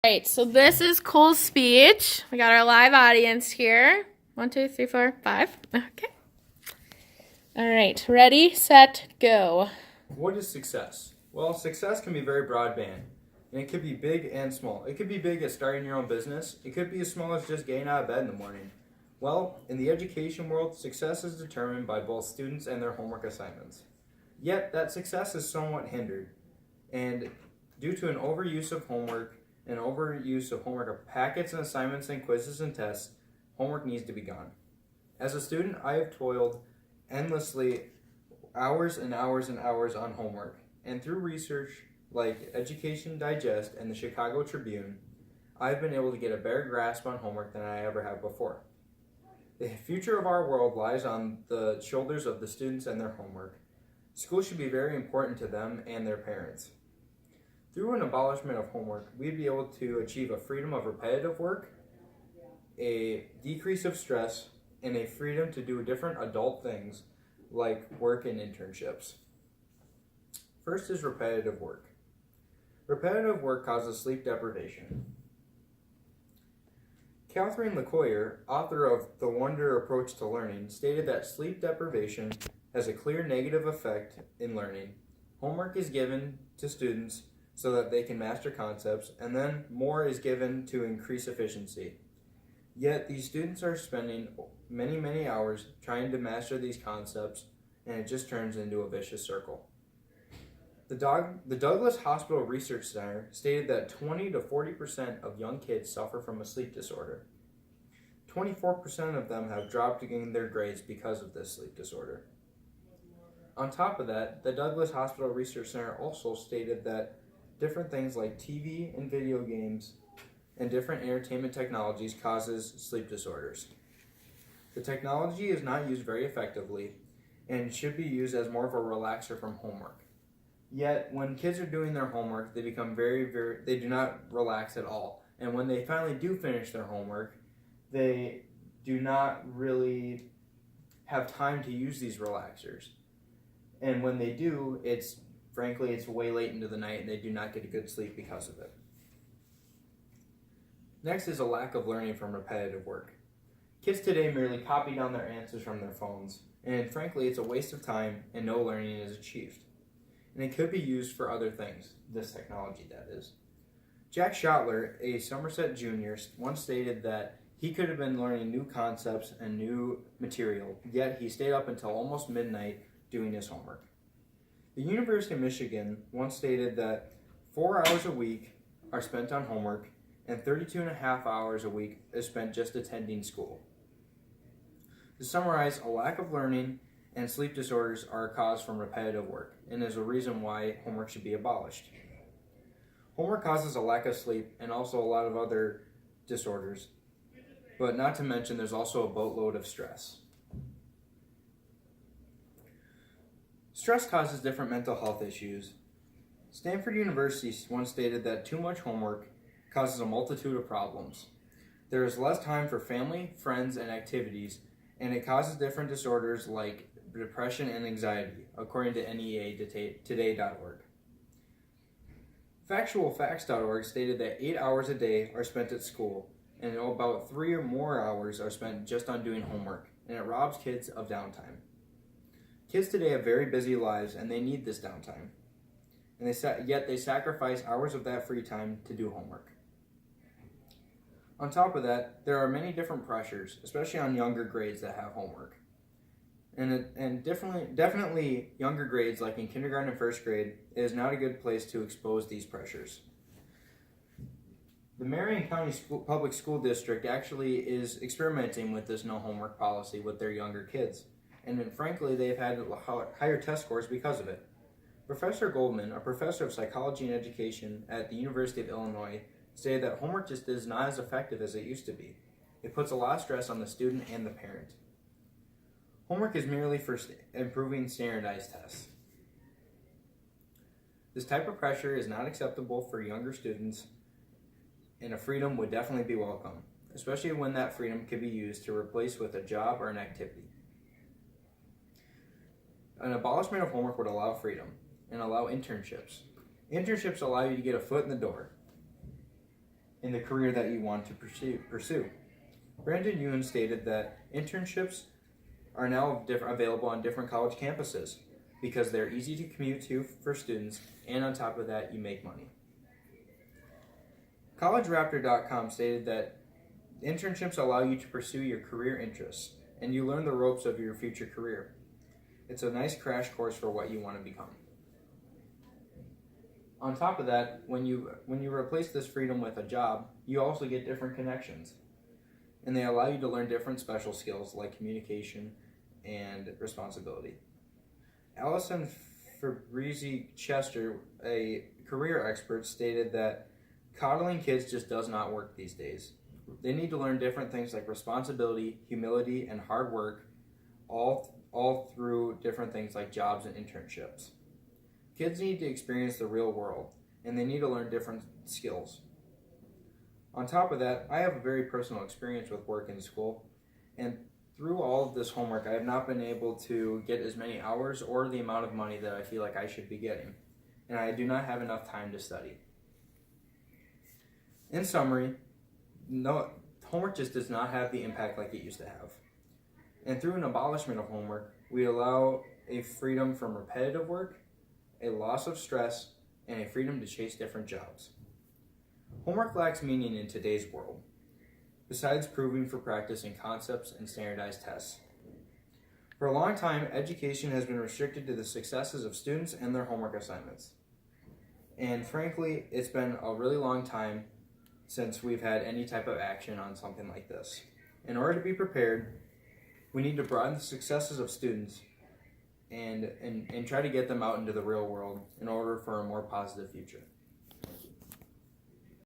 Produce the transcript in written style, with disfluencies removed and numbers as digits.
Right, so this is Cole's speech. We got our live audience here. 1, 2, 3, 4, 5. Okay. All right, ready, set, go. What is success? Well, success can be very broadband, and it could be big and small. It could be big as starting your own business. It could be as small as just getting out of bed in the morning. Well, in the education world, success is determined by both students and their homework assignments. Yet, that success is somewhat hindered, and due to an overuse of homework and overuse of homework packets and assignments and quizzes and tests, homework needs to be gone. As a student, I have toiled endlessly hours and hours and hours on homework, and through research like Education Digest and the Chicago Tribune, I've been able to get a better grasp on homework than I ever have before. The future of our world lies on the shoulders of the students and their homework. School should be very important to them and their parents. Through an abolishment of homework, we'd be able to achieve a freedom of repetitive work, a decrease of stress, and a freedom to do different adult things like work and internships. First is repetitive work. Repetitive work causes sleep deprivation. Catherine LeCoyer, author of The Wonder Approach to Learning, stated that sleep deprivation has a clear negative effect in learning. Homework is given to students so that they can master concepts, and then more is given to increase efficiency. Yet these students are spending many hours trying to master these concepts, and it just turns into a vicious circle. The Douglas Hospital Research Center stated that 20 to 40% of young kids suffer from a sleep disorder. 24% of them have dropped in their grades because of this sleep disorder. On top of that, the Douglas Hospital Research Center also stated that different things like TV and video games and different entertainment technologies causes sleep disorders. The technology is not used very effectively and should be used as more of a relaxer from homework. Yet, when kids are doing their homework, they become they do not relax at all. And when they finally do finish their homework, they do not really have time to use these relaxers. And when they do, it's way late into the night and they do not get a good sleep because of it. Next is a lack of learning from repetitive work. Kids today merely copy down their answers from their phones, and frankly, it's a waste of time and no learning is achieved. And it could be used for other things, this technology that is. Jack Schottler, a Somerset junior, once stated that he could have been learning new concepts and new material, yet he stayed up until almost midnight doing his homework. The University of Michigan once stated that 4 hours a week are spent on homework and 32.5 hours a week is spent just attending school. To summarize, a lack of learning and sleep disorders are a cause from repetitive work and is a reason why homework should be abolished. Homework causes a lack of sleep and also a lot of other disorders, but not to mention there's also a boatload of stress. Stress causes different mental health issues. Stanford University once stated that too much homework causes a multitude of problems. There is less time for family, friends, and activities, and it causes different disorders like depression and anxiety, according to NEA-Today.org. FactualFacts.org stated that 8 hours a day are spent at school, and about 3 or more hours are spent just on doing homework, and it robs kids of downtime. Kids today have very busy lives, and they need this downtime, and yet they sacrifice hours of that free time to do homework. On top of that, there are many different pressures, especially on younger grades that have homework. And definitely younger grades, like in kindergarten and first grade, is not a good place to expose these pressures. The Marion County Public School District actually is experimenting with this no homework policy with their younger kids. And then, frankly, they've had higher test scores because of it. Professor Goldman, a professor of psychology and education at the University of Illinois, stated that homework just is not as effective as it used to be. It puts a lot of stress on the student and the parent. Homework is merely for improving standardized tests. This type of pressure is not acceptable for younger students, and a freedom would definitely be welcome, especially when that freedom could be used to replace with a job or an activity. An abolishment of homework would allow freedom and allow internships. Internships allow you to get a foot in the door. in the career that you want to pursue. Brandon Ewan stated that internships are now available on different college campuses because they're easy to commute to for students, and on top of that, you make money. CollegeRaptor.com stated that internships allow you to pursue your career interests, and you learn the ropes of your future career. It's a nice crash course for what you want to become. On top of that, when you replace this freedom with a job, you also get different connections, and they allow you to learn different special skills like communication and responsibility. Allison Fabrizi Chester, a career expert, stated that coddling kids just does not work these days. They need to learn different things like responsibility, humility, and hard work, all through different things like jobs and internships. Kids need to experience the real world, and they need to learn different skills. On top of that, I have a very personal experience with work in school, and through all of this homework, I have not been able to get as many hours or the amount of money that I feel like I should be getting, and I do not have enough time to study. In summary, homework just does not have the impact like it used to have. And through an abolishment of homework, we allow a freedom from repetitive work, a loss of stress, and a freedom to chase different jobs. Homework lacks meaning in today's world, besides proving for practice in concepts and standardized tests. For a long time, education has been restricted to the successes of students and their homework assignments. And frankly, it's been a really long time since we've had any type of action on something like this. In order to be prepared, we need to broaden the successes of students and try to get them out into the real world in order for a more positive future.